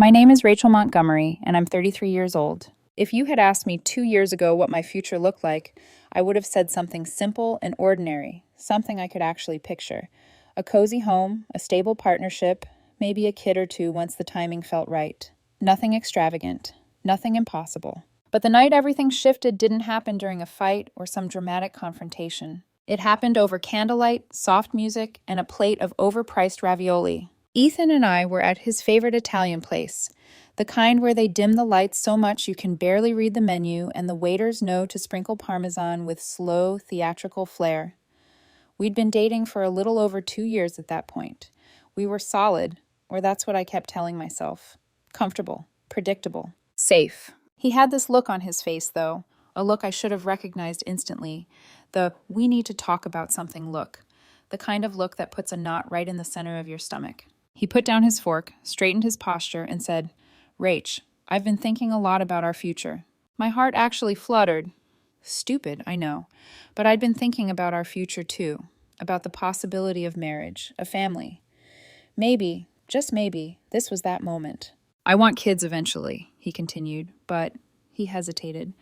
My name is Rachel Montgomery, and I'm 33 years old. If you had asked me 2 years ago what my future looked like, I would have said something simple and ordinary, something I could actually picture. A cozy home, a stable partnership, maybe a kid or two once the timing felt right. Nothing extravagant, nothing impossible. But the night everything shifted didn't happen during a fight or some dramatic confrontation. It happened over candlelight, soft music, and a plate of overpriced ravioli. Ethan and I were at his favorite Italian place, the kind where they dim the lights so much you can barely read the menu and the waiters know to sprinkle Parmesan with slow, theatrical flair. We'd been dating for a little over 2 years at that point. We were solid, or that's what I kept telling myself. Comfortable, predictable, safe. He had this look on his face, though, a look I should have recognized instantly, the "we need to talk about something" look, the kind of look that puts a knot right in the center of your stomach. He put down his fork, straightened his posture, and said, "Rach, I've been thinking a lot about our future." My heart actually fluttered. Stupid, I know, but I'd been thinking about our future too, about the possibility of marriage, a family. Maybe, just maybe, this was that moment. "I want kids eventually," he continued, but he hesitated.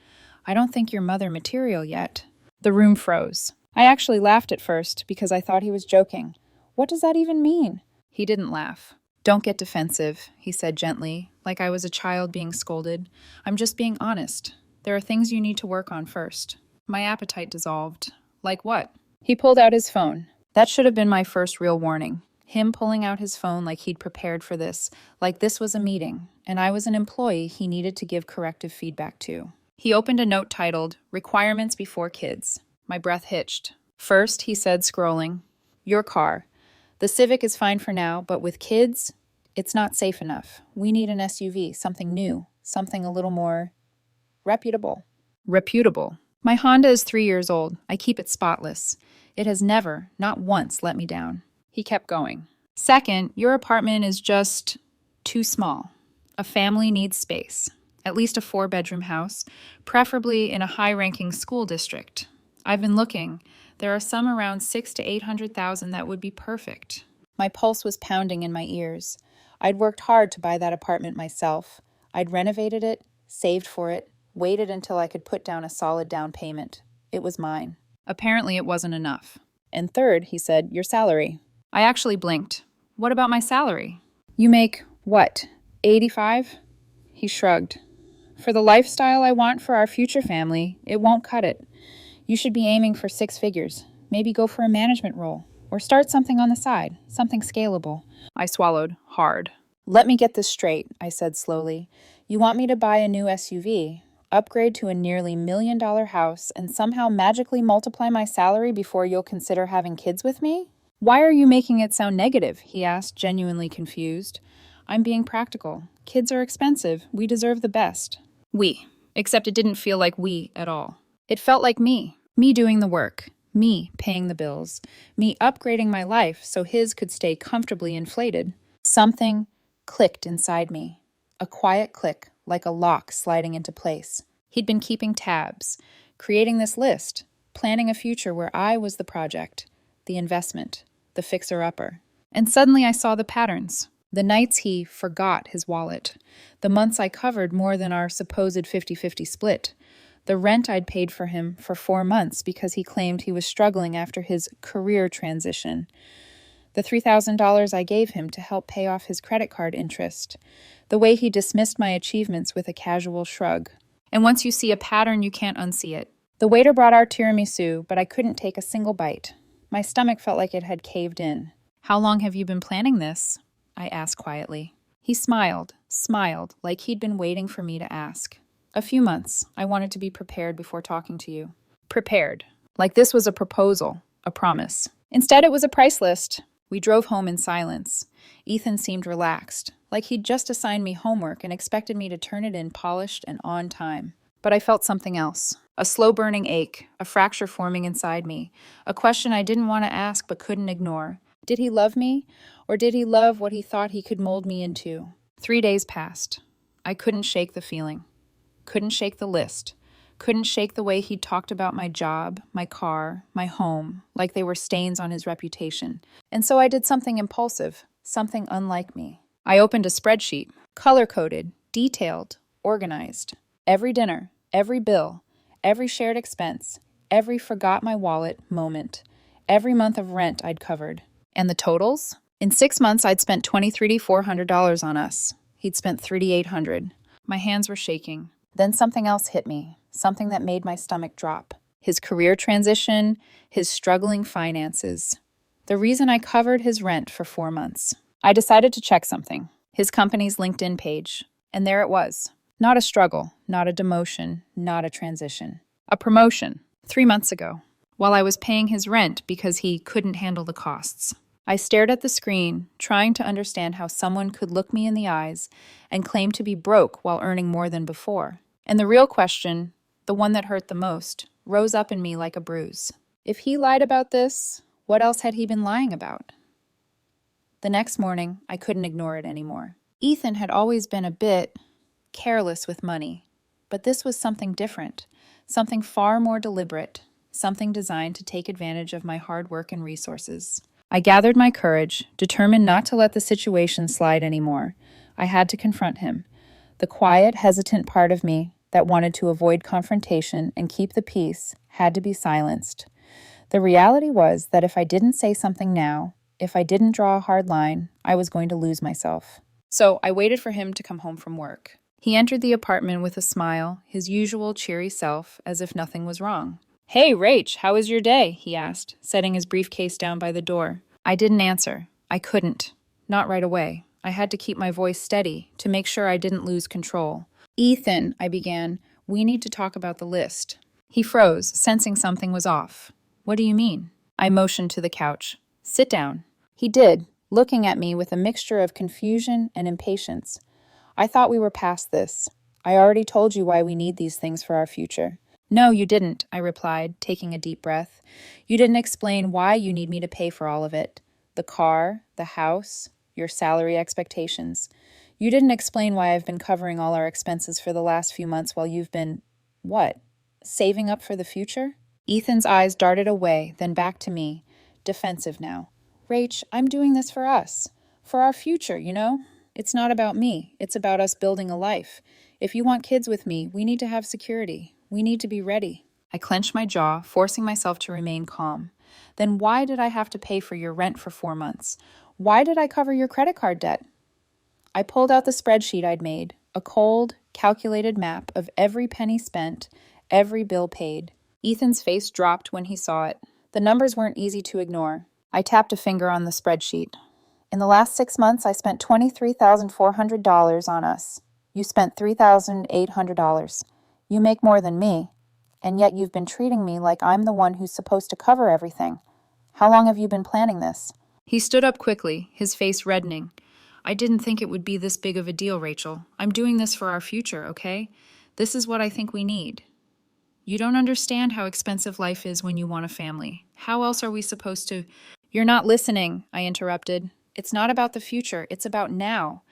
"I don't think you're mother material yet." The room froze. I actually laughed at first because I thought he was joking. What does that even mean? He didn't laugh. "Don't get defensive," he said gently, like I was a child being scolded. "I'm just being honest. There are things you need to work on first." My appetite dissolved. Like what? He pulled out his phone. That should have been my first real warning. Him pulling out his phone like he'd prepared for this, like this was a meeting, and I was an employee he needed to give corrective feedback to. He opened a note titled, "Requirements Before Kids." My breath hitched. "First," he said, scrolling, "your car. The Civic is fine for now, but with kids, it's not safe enough. We need an SUV, something new, something a little more reputable." Reputable. My Honda is 3 years old. I keep it spotless. It has never, not once, let me down. He kept going. "Second, your apartment is just too small. A family needs space. At least a 4-bedroom house, preferably in a high-ranking school district. I've been looking. There are some around 600,000 to 800,000 that would be perfect." My pulse was pounding in my ears. I'd worked hard to buy that apartment myself. I'd renovated it, saved for it, waited until I could put down a solid down payment. It was mine. Apparently it wasn't enough. "And third," he said, "your salary." I actually blinked. "What about my salary?" "You make, what, 85?" He shrugged. "For the lifestyle I want for our future family, it won't cut it. You should be aiming for 6 figures. Maybe go for a management role. Or start something on the side, something scalable." I swallowed hard. "Let me get this straight," I said slowly. "You want me to buy a new SUV, upgrade to a nearly $1 million house, and somehow magically multiply my salary before you'll consider having kids with me?" "Why are you making it sound negative?" he asked, genuinely confused. "I'm being practical. Kids are expensive. We deserve the best." We. Except it didn't feel like we at all. It felt like me. Me doing the work. Me paying the bills. Me upgrading my life so his could stay comfortably inflated. Something clicked inside me. A quiet click, like a lock sliding into place. He'd been keeping tabs, creating this list, planning a future where I was the project, the investment, the fixer-upper. And suddenly I saw the patterns. The nights he forgot his wallet. The months I covered more than our supposed 50-50 split. The rent I'd paid for him for 4 months because he claimed he was struggling after his career transition. The $3,000 I gave him to help pay off his credit card interest. The way he dismissed my achievements with a casual shrug. And once you see a pattern, you can't unsee it. The waiter brought our tiramisu, but I couldn't take a single bite. My stomach felt like it had caved in. "How long have you been planning this?" I asked quietly. He smiled, like he'd been waiting for me to ask. "A few months. I wanted to be prepared before talking to you." Prepared. Like this was a proposal, a promise. Instead, it was a price list. We drove home in silence. Ethan seemed relaxed, like he'd just assigned me homework and expected me to turn it in polished and on time. But I felt something else. A slow-burning ache, a fracture forming inside me, a question I didn't want to ask but couldn't ignore. Did he love me, or did he love what he thought he could mold me into? 3 days passed. I couldn't shake the feeling. Couldn't shake the list. Couldn't shake the way he talked about my job, my car, my home, like they were stains on his reputation. And so I did something impulsive, something unlike me. I opened a spreadsheet. Color-coded, detailed, organized. Every dinner, every bill, every shared expense, every forgot my wallet moment, every month of rent I'd covered. And the totals? In 6 months, I'd spent $2,300 on us. He'd spent $3,800. My hands were shaking. Then something else hit me, something that made my stomach drop. His career transition, his struggling finances. The reason I covered his rent for 4 months. I decided to check something. His company's LinkedIn page. And there it was. Not a struggle, not a demotion, not a transition. A promotion, 3 months ago, while I was paying his rent because he couldn't handle the costs. I stared at the screen, trying to understand how someone could look me in the eyes and claim to be broke while earning more than before. And the real question, the one that hurt the most, rose up in me like a bruise. If he lied about this, what else had he been lying about? The next morning, I couldn't ignore it anymore. Ethan had always been a bit careless with money, but this was something different, something far more deliberate, something designed to take advantage of my hard work and resources. I gathered my courage, determined not to let the situation slide anymore. I had to confront him. The quiet, hesitant part of me that wanted to avoid confrontation and keep the peace had to be silenced. The reality was that if I didn't say something now, if I didn't draw a hard line, I was going to lose myself. So I waited for him to come home from work. He entered the apartment with a smile, his usual cheery self, as if nothing was wrong. "Hey, Rach, how was your day?" he asked, setting his briefcase down by the door. I didn't answer. I couldn't. Not right away. I had to keep my voice steady to make sure I didn't lose control. "Ethan," I began, "we need to talk about the list." He froze, sensing something was off. "What do you mean?" I motioned to the couch. "Sit down." He did, looking at me with a mixture of confusion and impatience. "I thought we were past this. I already told you why we need these things for our future." "No, you didn't," I replied, taking a deep breath. "You didn't explain why you need me to pay for all of it. The car, the house, your salary expectations. You didn't explain why I've been covering all our expenses for the last few months while you've been, what, saving up for the future?" Ethan's eyes darted away, then back to me, defensive now. "Rach, I'm doing this for us. For our future, you know? It's not about me. It's about us building a life. If you want kids with me, we need to have security. We need to be ready." I clenched my jaw, forcing myself to remain calm. "Then why did I have to pay for your rent for 4 months? Why did I cover your credit card debt?" I pulled out the spreadsheet I'd made, a cold, calculated map of every penny spent, every bill paid. Ethan's face dropped when he saw it. The numbers weren't easy to ignore. I tapped a finger on the spreadsheet. "In the last 6 months, I spent $23,400 on us. You spent $3,800. You make more than me, and yet you've been treating me like I'm the one who's supposed to cover everything. How long have you been planning this?" He stood up quickly, his face reddening. "I didn't think it would be this big of a deal, Rachel. I'm doing this for our future, okay? This is what I think we need. You don't understand how expensive life is when you want a family. How else are we supposed to—" "You're not listening," I interrupted. "It's not about the future. It's about now.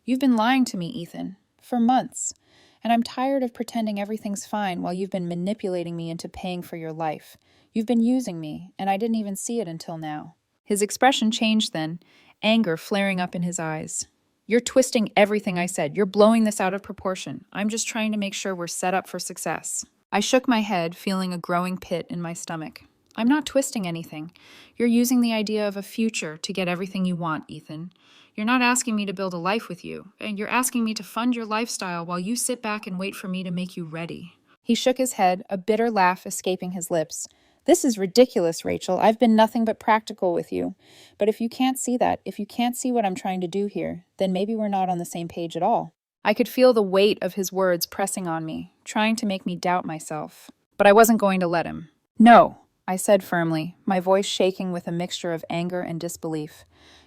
You've been lying to me, Ethan, for months. And I'm tired of pretending everything's fine while you've been manipulating me into paying for your life. You've been using me, and I didn't even see it until now." His expression changed then, anger flaring up in his eyes. "You're twisting everything I said. You're blowing this out of proportion. I'm just trying to make sure we're set up for success." I shook my head, feeling a growing pit in my stomach. "I'm not twisting anything. You're using the idea of a future to get everything you want, Ethan. You're not asking me to build a life with you, and you're asking me to fund your lifestyle while you sit back and wait for me to make you ready." He shook his head, a bitter laugh escaping his lips. "This is ridiculous, Rachel. I've been nothing but practical with you. But if you can't see that, if you can't see what I'm trying to do here, then maybe we're not on the same page at all." I could feel the weight of his words pressing on me, trying to make me doubt myself. But I wasn't going to let him. "No," I said firmly, my voice shaking with a mixture of anger and disbelief.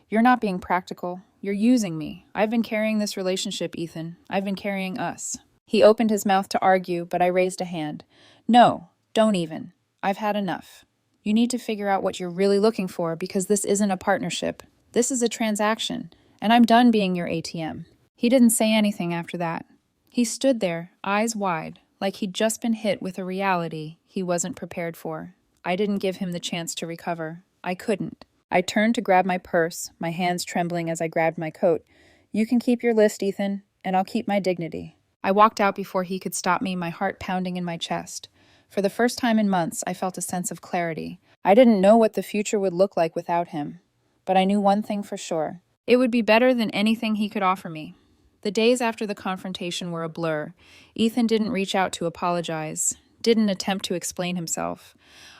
"You're not being practical. You're using me. I've been carrying this relationship, Ethan. I've been carrying us." He opened his mouth to argue, but I raised a hand. "No, don't even. I've had enough. You need to figure out what you're really looking for, because this isn't a partnership. This is a transaction, and I'm done being your ATM." He didn't say anything after that. He stood there, eyes wide, like he'd just been hit with a reality he wasn't prepared for. I didn't give him the chance to recover. I couldn't. I turned to grab my purse, my hands trembling as I grabbed my coat. "You can keep your list, Ethan. and I'll keep my dignity. I walked out before he could stop me, my heart pounding in my chest. For the first time in months, I felt a sense of clarity. I didn't know what the future would look like without him, but I knew one thing for sure. It would be better than anything he could offer me. The days after the confrontation were a blur. Ethan didn't reach out to apologize, didn't attempt to explain himself.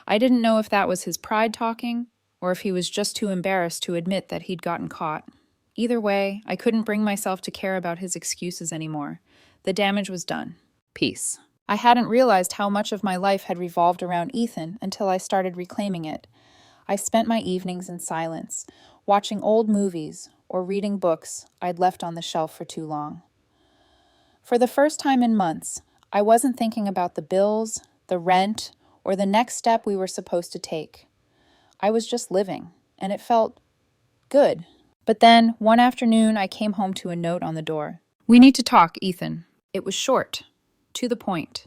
I didn't know if that was his pride talking, or if he was just too embarrassed to admit that he'd gotten caught. Either way, I couldn't bring myself to care about his excuses anymore. The damage was done. Peace. I hadn't realized how much of my life had revolved around Ethan until I started reclaiming it. I spent my evenings in silence, watching old movies or reading books I'd left on the shelf for too long. For the first time in months, I wasn't thinking about the bills, the rent, or the next step we were supposed to take. I was just living, and it felt good. But then, one afternoon, I came home to a note on the door. "We need to talk, Ethan." It was short, to the point.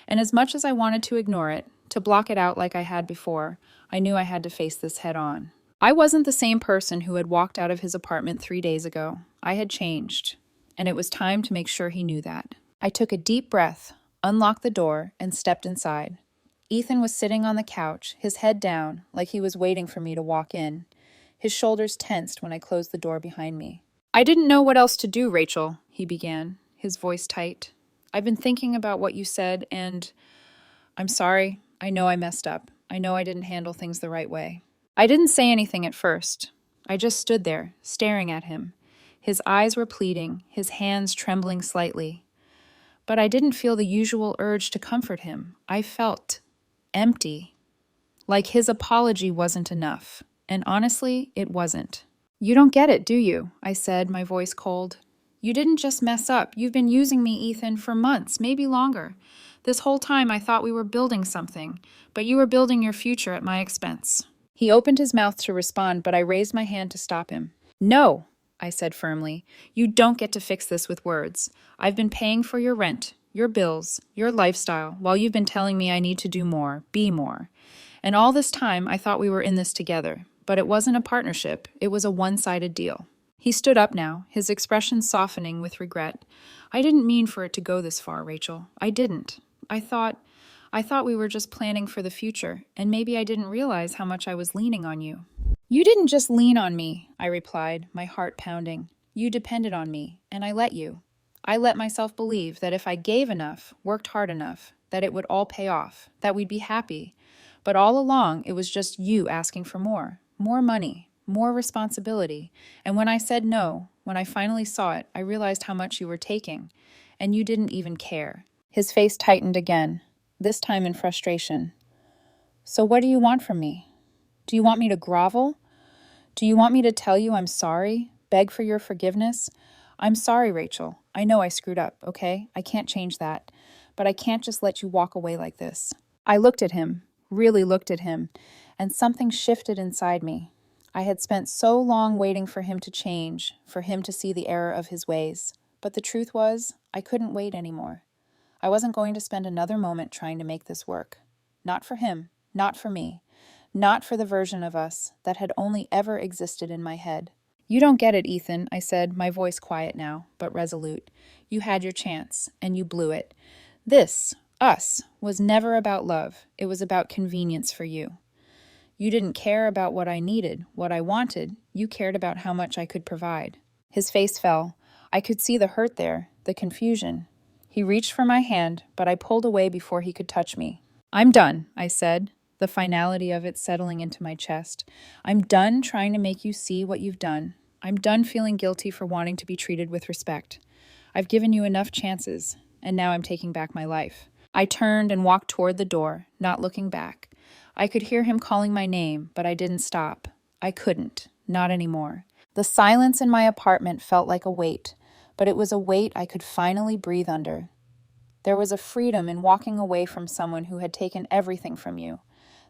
And as much as I wanted to ignore it, to block it out like I had before, I knew I had to face this head on. I wasn't the same person who had walked out of his apartment 3 days ago. I had changed, and it was time to make sure he knew that. I took a deep breath, unlocked the door, and stepped inside. Ethan was sitting on the couch, his head down, like he was waiting for me to walk in. His shoulders tensed when I closed the door behind me. "I didn't know what else to do, Rachel," he began, his voice tight. "I've been thinking about what you said, and I'm sorry. I know I messed up. I know I didn't handle things the right way." I didn't say anything at first. I just stood there, staring at him. His eyes were pleading, his hands trembling slightly. But I didn't feel the usual urge to comfort him. I felt empty. Like his apology wasn't enough. And honestly, it wasn't. "You don't get it, do you?" I said, my voice cold. "You didn't just mess up. You've been using me, Ethan, for months, maybe longer. This whole time I thought we were building something, but you were building your future at my expense." He opened his mouth to respond, but I raised my hand to stop him. "No," I said firmly. "You don't get to fix this with words. I've been paying for your rent, your bills, your lifestyle, while you've been telling me I need to do more, be more. And all this time I thought we were in this together. But it wasn't a partnership, it was a one-sided deal." He stood up now, his expression softening with regret. "I didn't mean for it to go this far, Rachel. I didn't. I thought we were just planning for the future, and maybe I didn't realize how much I was leaning on you." "You didn't just lean on me," I replied, my heart pounding. "You depended on me, and I let you. I let myself believe that if I gave enough, worked hard enough, that it would all pay off, that we'd be happy. But all along, it was just you asking for more money, more responsibility. And when I said no, when I finally saw it, I realized how much you were taking, and you didn't even care." His face tightened again, this time in frustration. "So what do you want from me? Do you want me to grovel? Do you want me to tell you I'm sorry, beg for your forgiveness? I'm sorry, Rachel. I know I screwed up, okay? I can't change that. But I can't just let you walk away like this." I looked at him, really looked at him, and something shifted inside me. I had spent so long waiting for him to change, for him to see the error of his ways. But the truth was, I couldn't wait anymore. I wasn't going to spend another moment trying to make this work. Not for him, not for me, not for the version of us that had only ever existed in my head. "You don't get it, Ethan," I said, my voice quiet now, but resolute. "You had your chance, and you blew it. This, us, was never about love. It was about convenience for you. You didn't care about what I needed, what I wanted. You cared about how much I could provide." His face fell. I could see the hurt there, the confusion. He reached for my hand, but I pulled away before he could touch me. "I'm done," I said, the finality of it settling into my chest. "I'm done trying to make you see what you've done. I'm done feeling guilty for wanting to be treated with respect. I've given you enough chances, and now I'm taking back my life." I turned and walked toward the door, not looking back. I could hear him calling my name, but I didn't stop. I couldn't, not anymore. The silence in my apartment felt like a weight, but it was a weight I could finally breathe under. There was a freedom in walking away from someone who had taken everything from you.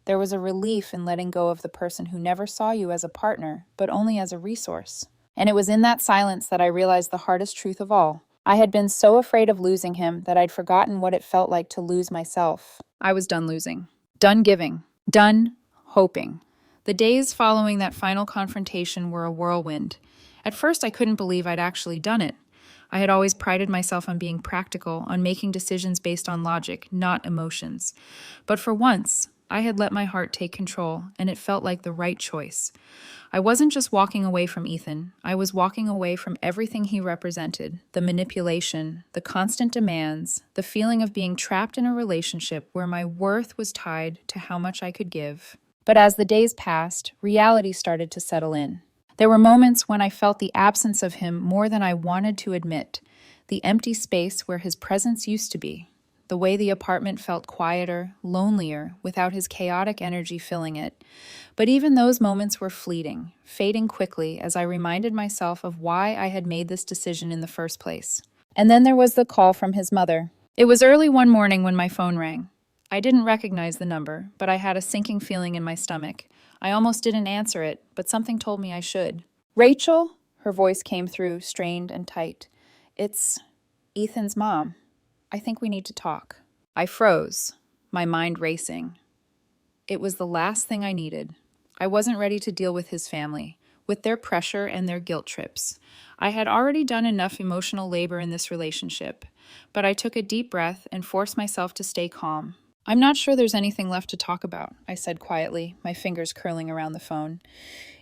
There was a relief in letting go of the person who never saw you as a partner, but only as a resource. And it was in that silence that I realized the hardest truth of all. I had been so afraid of losing him that I'd forgotten what it felt like to lose myself. I was done losing. Done giving. Done hoping. The days following that final confrontation were a whirlwind. At first, I couldn't believe I'd actually done it. I had always prided myself on being practical, on making decisions based on logic, not emotions. But for once, I had let my heart take control, and it felt like the right choice. I wasn't just walking away from Ethan, I was walking away from everything he represented: the manipulation, the constant demands, the feeling of being trapped in a relationship where my worth was tied to how much I could give. But as the days passed, reality started to settle in. There were moments when I felt the absence of him more than I wanted to admit, the empty space where his presence used to be, the way the apartment felt quieter, lonelier, without his chaotic energy filling it. But even those moments were fleeting, fading quickly as I reminded myself of why I had made this decision in the first place. And then there was the call from his mother. It was early one morning when my phone rang. I didn't recognize the number, but I had a sinking feeling in my stomach. I almost didn't answer it, but something told me I should. "Rachel?" Her voice came through, strained and tight. "It's Ethan's mom. I think we need to talk." I froze, my mind racing. It was the last thing I needed. I wasn't ready to deal with his family, with their pressure and their guilt trips. I had already done enough emotional labor in this relationship, but I took a deep breath and forced myself to stay calm. "I'm not sure there's anything left to talk about," I said quietly, my fingers curling around the phone.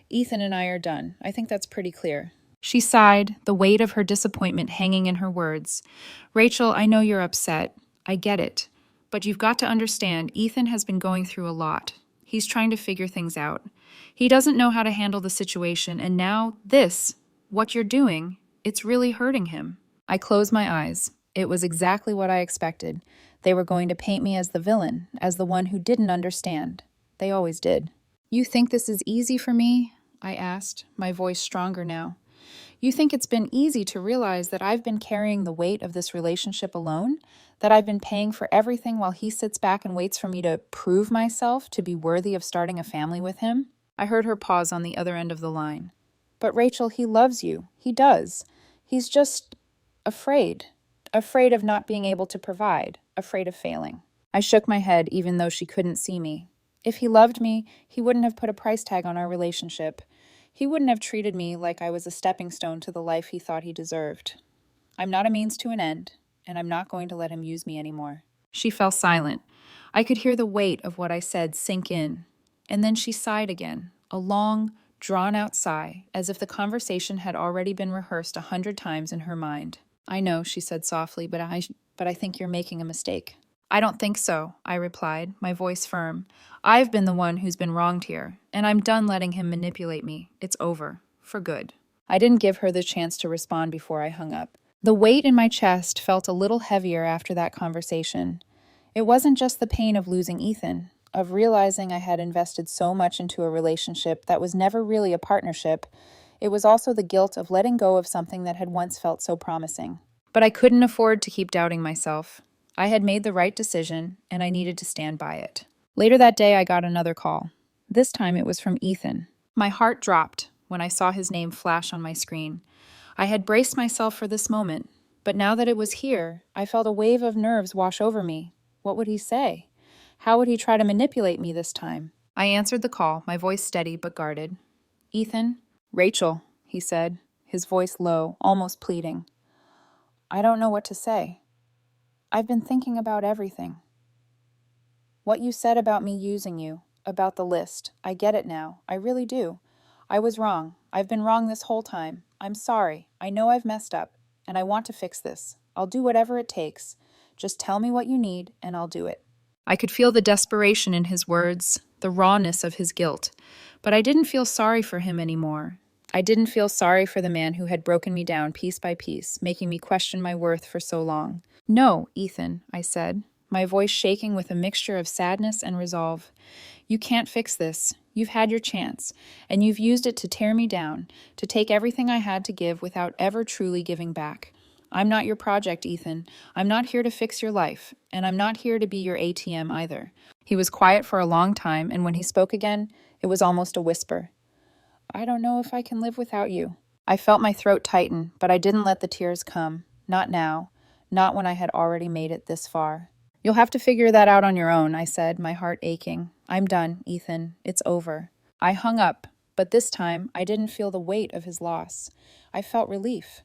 "Ethan and I are done. I think that's pretty clear." She sighed, the weight of her disappointment hanging in her words. "Rachel, I know you're upset. I get it. But you've got to understand, Ethan has been going through a lot. He's trying to figure things out. He doesn't know how to handle the situation, and now what you're doing, it's really hurting him." I closed my eyes. It was exactly what I expected. They were going to paint me as the villain, as the one who didn't understand. They always did. "You think this is easy for me?" I asked, my voice stronger now. "You think it's been easy to realize that I've been carrying the weight of this relationship alone? That I've been paying for everything while he sits back and waits for me to prove myself to be worthy of starting a family with him?" I heard her pause on the other end of the line. "But Rachel, he loves you. He does. He's just afraid. Afraid of not being able to provide. Afraid of failing." I shook my head even though she couldn't see me. "If he loved me, he wouldn't have put a price tag on our relationship. He wouldn't have treated me like I was a stepping stone to the life he thought he deserved. I'm not a means to an end, and I'm not going to let him use me anymore." She fell silent. I could hear the weight of what I said sink in. And then she sighed again, a long, drawn-out sigh, as if the conversation had already been rehearsed 100 times in her mind. "I know," she said softly, but I think you're making a mistake." "I don't think so," I replied, my voice firm. "I've been the one who's been wronged here, and I'm done letting him manipulate me. It's over. For good." I didn't give her the chance to respond before I hung up. The weight in my chest felt a little heavier after that conversation. It wasn't just the pain of losing Ethan, of realizing I had invested so much into a relationship that was never really a partnership. It was also the guilt of letting go of something that had once felt so promising. But I couldn't afford to keep doubting myself. I had made the right decision, and I needed to stand by it. Later that day, I got another call. This time it was from Ethan. My heart dropped when I saw his name flash on my screen. I had braced myself for this moment, but now that it was here, I felt a wave of nerves wash over me. What would he say? How would he try to manipulate me this time? I answered the call, my voice steady but guarded. "Ethan?" "Rachel," he said, his voice low, almost pleading. "I don't know what to say. I've been thinking about everything. What you said about me using you, about the list, I get it now. I really do. I was wrong. I've been wrong this whole time. I'm sorry. I know I've messed up, and I want to fix this. I'll do whatever it takes. Just tell me what you need, and I'll do it." I could feel the desperation in his words, the rawness of his guilt, but I didn't feel sorry for him anymore. I didn't feel sorry for the man who had broken me down piece by piece, making me question my worth for so long. "No, Ethan," I said, my voice shaking with a mixture of sadness and resolve. "You can't fix this. You've had your chance, and you've used it to tear me down, to take everything I had to give without ever truly giving back. I'm not your project, Ethan. I'm not here to fix your life, and I'm not here to be your ATM either." He was quiet for a long time, and when he spoke again, it was almost a whisper. "I don't know if I can live without you." I felt my throat tighten, but I didn't let the tears come. Not now. Not when I had already made it this far. "You'll have to figure that out on your own," I said, my heart aching. "I'm done, Ethan. It's over." I hung up, but this time I didn't feel the weight of his loss. I felt relief.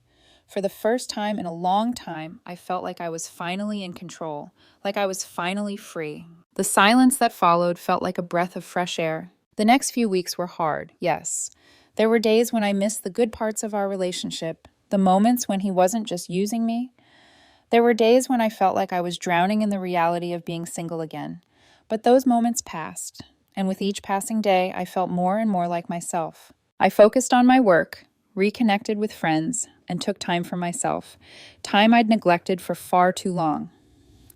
For the first time in a long time, I felt like I was finally in control, like I was finally free. The silence that followed felt like a breath of fresh air. The next few weeks were hard, yes. There were days when I missed the good parts of our relationship, the moments when he wasn't just using me. There were days when I felt like I was drowning in the reality of being single again. But those moments passed, and with each passing day, I felt more and more like myself. I focused on my work, reconnected with friends, and took time for myself, time I'd neglected for far too long.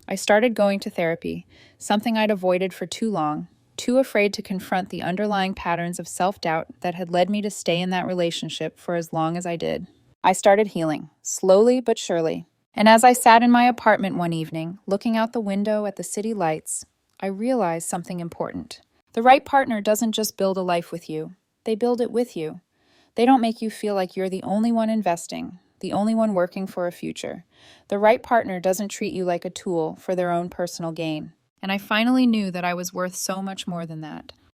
I started going to therapy, something I'd avoided for too long, too afraid to confront the underlying patterns of self-doubt that had led me to stay in that relationship for as long as I did. I started healing, slowly but surely. And as I sat in my apartment one evening, looking out the window at the city lights, I realized something important. The right partner doesn't just build a life with you, they build it with you. They don't make you feel like you're the only one investing, the only one working for a future. The right partner doesn't treat you like a tool for their own personal gain. And I finally knew that I was worth so much more than that.